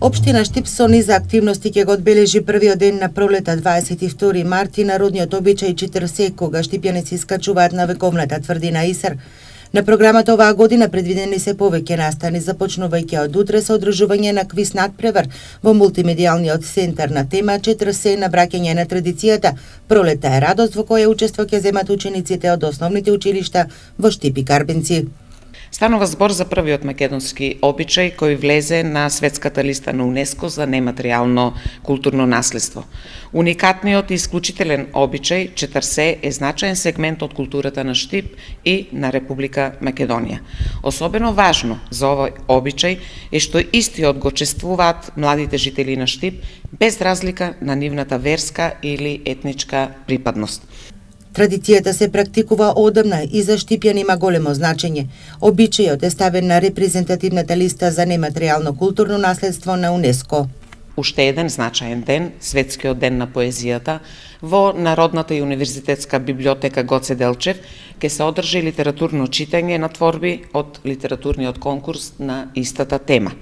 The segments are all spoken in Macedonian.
Општина Штип со низа активности ќе го одбележи првиот ден на пролета 22 март и народниот обичај Четрсе, кога штипјаници искачуваат на вековната тврдина Исар. На програмата оваа година предвидени се повеќе настани, започнувајќи од утре со одржување на квиз надпревар во мултимедијалниот центар на тема Четрсе на враќање на традицијата. Пролета е радост во која учество ќе земат учениците од основните училишта во Штип и Карбенци. Станува збор за првиот македонски обичај кој влезе на светската листа на УНЕСКО за нематеријално културно наследство. Уникатниот и исклучителен обичај Четрсе е значаен сегмент од културата на Штип и на Република Македонија. Особено важно за овој обичај е што истиот го чествуваат младите жители на Штип без разлика на нивната верска или етничка припадност. Традицијата се практикува одамна и за штипјани има големо значење. Обичајот е ставен на репрезентативната листа за нематеријално културно наследство на УНЕСКО. Уште еден значаен ден, Светскиот ден на поезијата, во Народната и универзитетска библиотека Гоце Делчев ќе се одржи литературно читање на творби од литературниот конкурс на истата тема.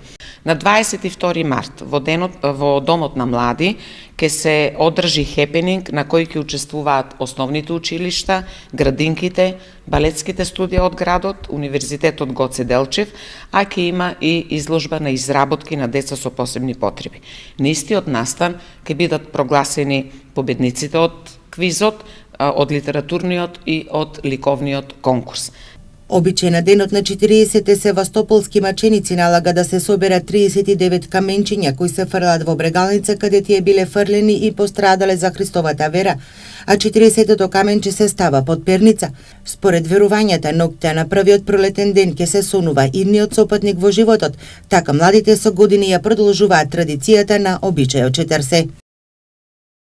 На 22 март во Домот на млади ќе се одржи хепенинг на кој ќе учествуваат основните училишта, градинките, балетските студија од градот, Универзитетот Гоце Делчев, а ќе има и изложба на изработки на деца со посебни потреби. На истиот настан ќе бидат прогласени победниците од квизот, од литературниот и од ликовниот конкурс. Обичај на денот на 40 севастополски маченици налага да се соберат 39 каменчиња кои се фрлат во брегалница каде тие биле фрлени и пострадале за Христовата вера, а 40-тото каменче се става под перница. Според верувањата, ноќта на првиот пролетен ден ќе се сонува идниот сопатник во животот, така младите со години ја продолжуваат традицијата на обичајот Четрсе.